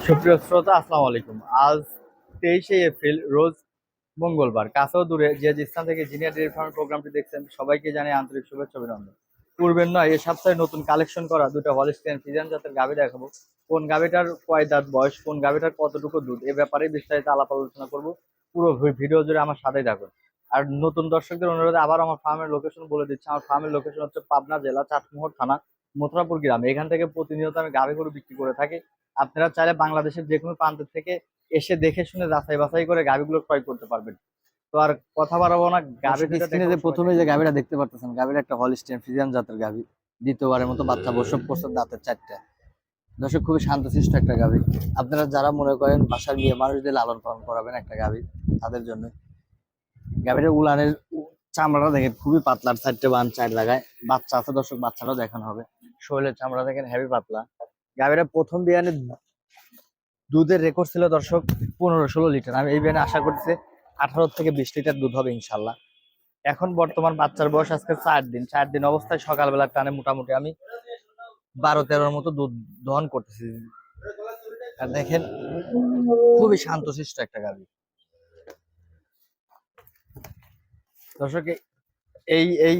সুপ্রিয় শ্রোতা, আসসালামু আলাইকুম। আজ 23শে এপ্রিল, রোজ মঙ্গলবার। কাছেও দূরে যে যে স্থান থেকে জিনিয়া ডেইরি ফার্ম প্রোগ্রামটি দেখছেন, সবাইকে জানাই আন্তরিক শুভেচ্ছা অভিনন্দন। পূর্বের নয়, এই সপ্তাহে নতুন কালেকশন করা দুটো হলিস্টিয়ান ফ্রিজিয়ান জাতের গাভী দেখাবো। কোন গাভীটার কয় দাঁত বয়স, কোন গাভীটার কতটুকু দুধ, এ ব্যাপারে বিস্তারিত আলাপ আলোচনা করবো। পুরো ভিডিও জুড়ে আমার সাথেই থাকুন। আর নতুন দর্শকদের অনুরোধে আবার আমার ফার্মের লোকেশন বলে দিচ্ছি। আমার ফার্মের লোকেশন হচ্ছে পাবনা জেলা চাটমোহর থানা মথুরাপুর গ্রাম। এখান থেকে প্রতিনিয়ত আমি গাভী গরু বিক্রি করে থাকি। আপনারা চাইলে বাংলাদেশের যে কোনো প্রান্ত থেকে এসে দেখে শুনে যাচাই বাছাই করে গাভীগুলো ক্রয় করতে পারবেন। তো আর কথা বাড়াবো না, গাভী স্ক্রিনে যে প্রথমে যে গাভীটা দেখতে পারতেছেন, গাভীটা একটা হলিস্টিয়ান ফ্রিজিয়ান জাতের গাভী। দ্বিতীয়বারের মতো বাচ্চা প্রসব করছে, দাঁতের চারটা। দর্শক, খুবই শান্তশিষ্ট একটা গাভী। আপনারা যারা মনে করেন বাসার মেয়ে মানুষদের লালন পালন করাবেন একটা গাভী, তাদের জন্য। গাভীটার উলানের চামড়াটা দেখেন খুবই পাতলার, চারটে বান চার জায়গায় বাচ্চা আছে। দর্শক, বাচ্চাটাও দেখানো হবে। শরীরের চামড়া দেখেন হেভি পাতলা। গাভীটা প্রথম বিয়ানে দুধের রেকর্ড ছিল দর্শক 15-16 লিটার। আমি এই বিয়ানে আশা করছি 18 থেকে 20 লিটার দুধ হবে ইনশাল্লাহ। এখন বর্তমান বাচ্চার বয়স আজকে 4 দিন অবস্থায় সকালবেলা টানে মোটামুটি আমি 12-13 মতো দুধ দহন করতেছি। আর দেখেন খুবই শান্তশিষ্ট একটা গাভী। দর্শক, এই এই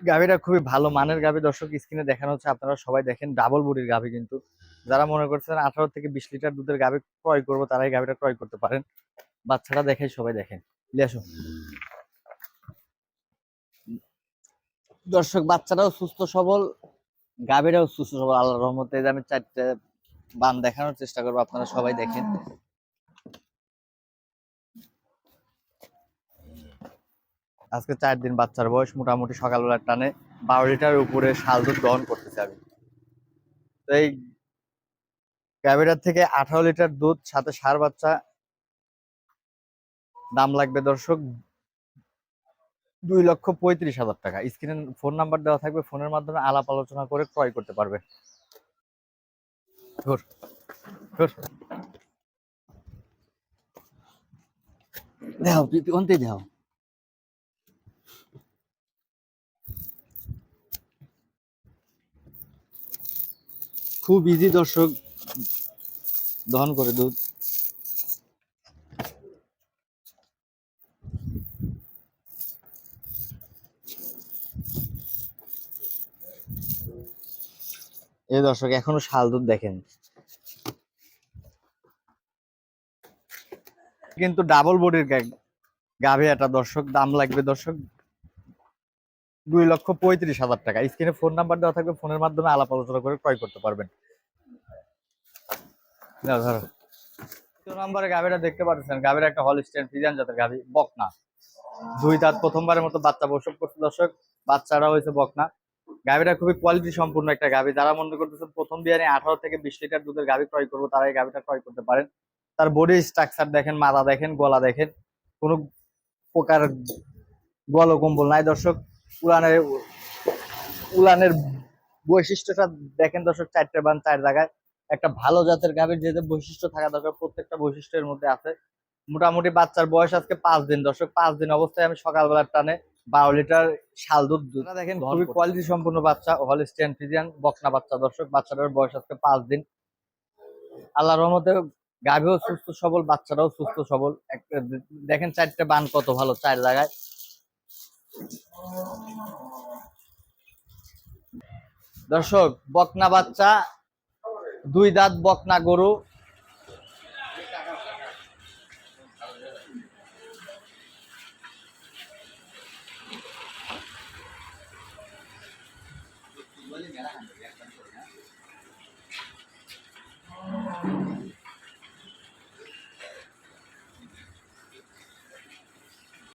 গাভীটা খুবই ভালো মানের গাভী। দর্শক, স্ক্রিনে দেখানো হচ্ছে, আপনারা সবাই দেখেন। ডাবল বডির গাভী কিন্তু। যারা মনে করছেন 18 থেকে 20 লিটার দুধের গাভী ক্রয় করবো, তারা এই গাভীটা ক্রয় করতে পারেন। বাচ্চাটা দেখে সবাই দেখেন। আসুন দর্শক, বাচ্চাটাও সুস্থ সবল, গাভীরাও সুস্থ সবল আল্লাহর রহমতে। আমি 4টে বান দেখানোর চেষ্টা করবো, আপনারা সবাই দেখেন। আজকে 4 দিন বাচ্চার বয়স, মোটামুটি সকালবেলার টানে 12 লিটারের উপরে শাল দুধ দহন করতেছে আমি। তো এই গাভীটার থেকে 18 লিটার দুধ সাথে ষাঁড় বাচ্চা, দাম লাগবে দর্শক 2,35,000 টাকা। স্ক্রিনে ফোন নাম্বার দেওয়া থাকবে, ফোনের মাধ্যমে আলাপ আলোচনা করে ক্রয় করতে পারবে। দেও অন্তে দেও। খুব ইজি দর্শক, দহন করে দুধ। এই দর্শক, এখনো শাল দুধ দেখেন। কিন্তু ডাবল বডির গাভী একটা দর্শক, দাম লাগবে দর্শক 2,35,000 টাকা। স্ক্রিনে ফোন নাম্বার দেওয়া থাকবে, ফোনের মাধ্যমে আলাপ আলোচনা করে ক্রয় করতে পারবেন। ধরো নাম্বারে গাভীটা দেখতে পাচ্ছেন, গাভীর একটা হলিস্টিয়ান ফ্রিজিয়ান জাতের গাভী, বকনা। 2 দাঁত, প্রথমবারের মতো বাচ্চা প্রসব করছে দর্শক। বাচ্চারা হয়েছে বকনা। গাভীটা খুবই কোয়ালিটি সম্পূর্ণ একটা গাভী। যারা মনে করতেছেন প্রথম বিয়ানে 18 থেকে 20 লিটার দুধের গাভী ক্রয় করবো, তারা এই গাভীটা ক্রয় করতে পারেন। তার বডি স্ট্রাকচার দেখেন, মাথা দেখেন, গলা দেখেন, কোনো প্রকার গল কম্বল নাই দর্শক। উলানের উলানের বৈশিষ্ট্যটা দেখেন দর্শক, 4টে বান 4 জায়গায়। একটা ভালো জাতের গাভীর যে যে বৈশিষ্ট্য থাকা দরকার, প্রত্যেকটা বৈশিষ্ট্যের মধ্যে আছে। মোটামুটি বাচ্চার বয়স আজকে 5 দিন দর্শক। 5 দিন অবস্থায় আমি সকালবেলার টানে 12 লিটার শাল দুধ দেখেন। খুবই কোয়ালিটি সম্পূর্ণ বাচ্চা, হলিস্টিয়ান ফ্রিজিয়ান বকনা বাচ্চা দর্শক। বাচ্চাটার বয়স আজকে 5 দিন। আল্লাহর রহমতে গাভীও সুস্থ সবল, বাচ্চাটাও সুস্থ সবল। দেখেন 4টে বান কত ভালো, 4 জায়গায়। দর্শক, বকনা বাচ্চা, 2 দাঁত বকনা গরু,